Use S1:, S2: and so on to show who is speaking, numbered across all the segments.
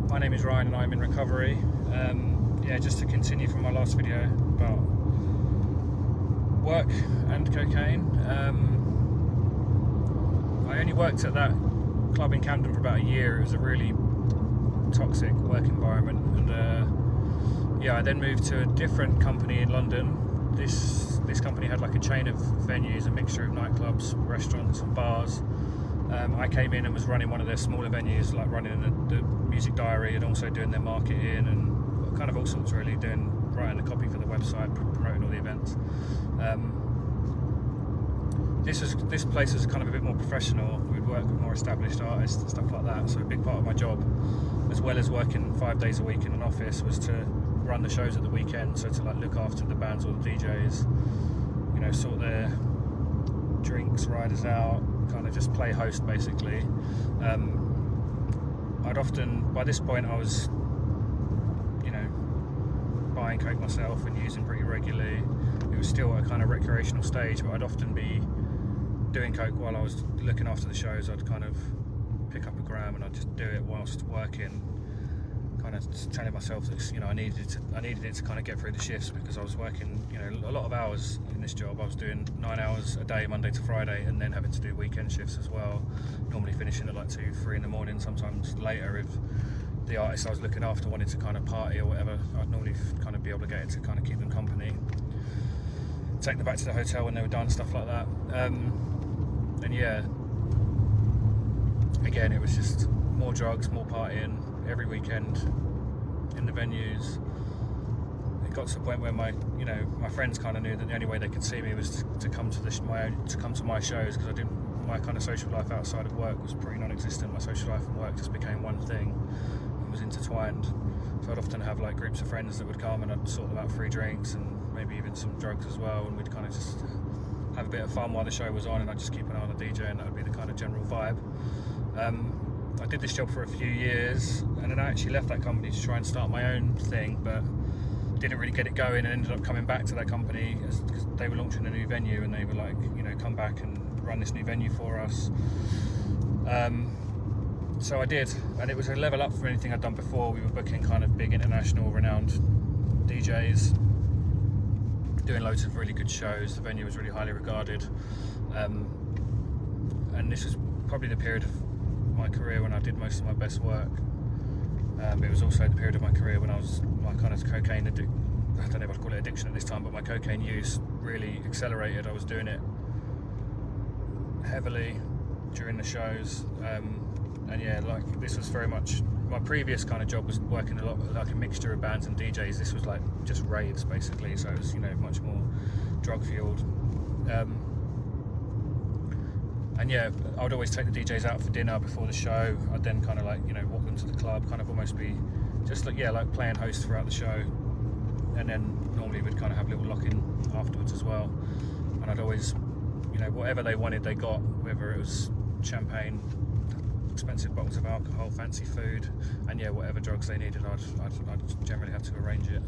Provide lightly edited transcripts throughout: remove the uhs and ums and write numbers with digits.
S1: My name is Ryan and I'm in recovery. Yeah, just to continue from my last video about work and cocaine. I only worked at that club in Camden for about a year. It was a really toxic work environment, and yeah, I then moved to a different company in London. This company had like a chain of venues, a mixture of nightclubs, restaurants and bars. I came in and was running one of their smaller venues, like running the music diary and also doing their marketing and kind of all sorts, really, writing the copy for the website, promoting all the events. This place was kind of a bit more professional. We'd work with more established artists and stuff like that. So a big part of my job, as well as working 5 days a week in an office, was to run the shows at the weekend. So to like look after the bands or the DJs, you know, sort their drinks, riders out, kind of just play host basically. I'd often, by this point, I was, you know, buying coke myself and using pretty regularly. It was still a kind of recreational stage, but I'd often be doing coke while I was looking after the shows. I'd kind of pick up a gram and I'd just do it whilst working, kind of telling myself that, you know, I needed it to kind of get through the shifts, because I was working, you know, a lot of hours in this job. I was doing 9 hours a day, Monday to Friday, and then having to do weekend shifts as well, normally finishing at like 2, 3 in the morning, sometimes later. If the artists I was looking after wanted to kind of party or whatever, I'd normally kind of be able to get it to kind of keep them company, take them back to the hotel when they were done, stuff like that. And yeah, again, it was just more drugs, more partying every weekend in the venues. It got to the point where my friends kind of knew that the only way they could see me was to come to my shows, because my kind of social life outside of work was pretty non-existent. My social life and work just became one thing and was intertwined. So I'd often have like groups of friends that would come, and I'd sort them out free drinks and maybe even some drugs as well, and we'd kind of just have a bit of fun while the show was on, and I'd just keep an eye on the DJ, and that would be the kind of general vibe. I did this job for a few years, and then I actually left that company to try and start my own thing, but didn't really get it going, and ended up coming back to that company because they were launching a new venue, and they were like, you know, come back and run this new venue for us. So I did, and it was a level up from anything I'd done before. We were booking kind of big international renowned DJs, doing loads of really good shows. The venue was really highly regarded, and this was probably the period of my career when I did most of my best work. It was also the period of my career when my kind of cocaine I don't know if I'd call it addiction at this time, but my cocaine use really accelerated. I was doing it heavily during the shows, and yeah, like this was very much my previous kind of job, was working a lot like a mixture of bands and DJs. This was like just raves basically, so it was, you know, much more drug fueled. And yeah, I would always take the DJs out for dinner before the show. I'd then kind of like, you know, walk them to the club, kind of almost be just like, yeah, like playing host throughout the show. And then normally we'd kind of have a little lock-in afterwards as well. And I'd always, you know, whatever they wanted, they got, whether it was champagne, expensive bottles of alcohol, fancy food, and yeah, whatever drugs they needed, I'd generally have to arrange it.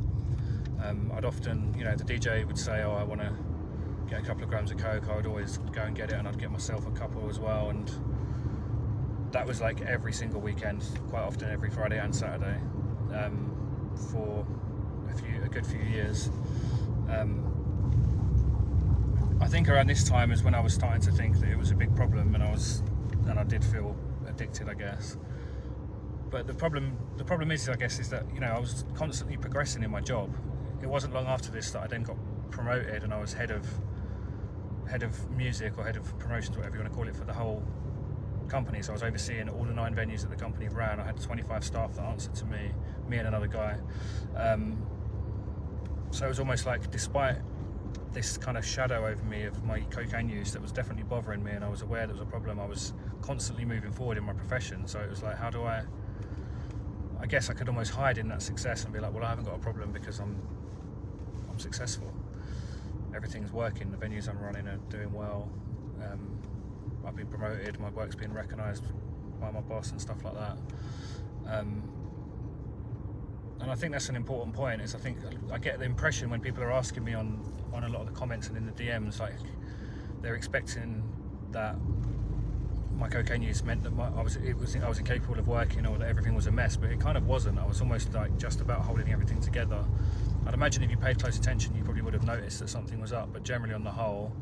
S1: I'd often, you know, the DJ would say, oh, I want to get a couple of grams of coke. I would always go and get it, and I'd get myself a couple as well, and that was like every single weekend, quite often every Friday and Saturday, for a good few years. I think around this time is when I was starting to think that it was a big problem, and I did feel addicted, I guess. But the problem is, I guess, is that, you know, I was constantly progressing in my job. It wasn't long after this that I then got promoted, and I was head of music, or head of promotions, whatever you want to call it, for the whole company. So I was overseeing all the 9 venues that the company ran. I had 25 staff that answered to me and another guy. So it was almost like, despite this kind of shadow over me of my cocaine use that was definitely bothering me, and I was aware there was a problem, I was constantly moving forward in my profession. So it was like, how do I guess I could almost hide in that success and be like, well, I haven't got a problem because I'm successful. Everything's working, the venues I'm running are doing well. I've been promoted, my work's been recognised by my boss and stuff like that. And I think that's an important point. Is I get the impression when people are asking me on a lot of the comments and in the DMs, like they're expecting that my cocaine use meant that I was incapable of working, or that everything was a mess, but it kind of wasn't. I was almost like just about holding everything together. I'd imagine if you paid close attention, you probably would have noticed that something was up, but generally on the whole,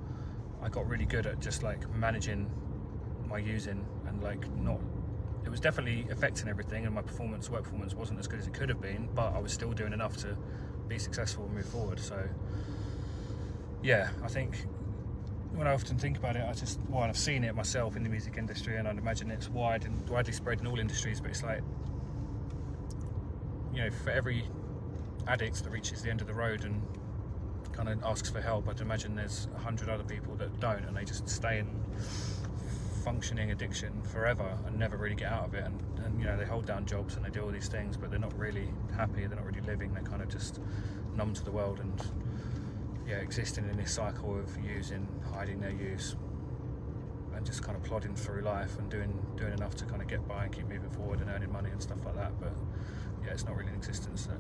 S1: I got really good at just like managing my using, and like it was definitely affecting everything, and my work performance wasn't as good as it could have been, but I was still doing enough to be successful and move forward. So yeah, I think when I often think about it, I've seen it myself in the music industry, and I'd imagine it's widely spread in all industries, but it's like, you know, for every addict that reaches the end of the road and kind of asks for help, I'd imagine there's 100 other people that don't, and they just stay in functioning addiction forever and never really get out of it, and you know, they hold down jobs and they do all these things, but they're not really happy, they're not really living, they're kind of just numb to the world, and yeah, existing in this cycle of using, hiding their use, and just kind of plodding through life and doing enough to kind of get by and keep moving forward and earning money and stuff like that. But yeah, it's not really an existence that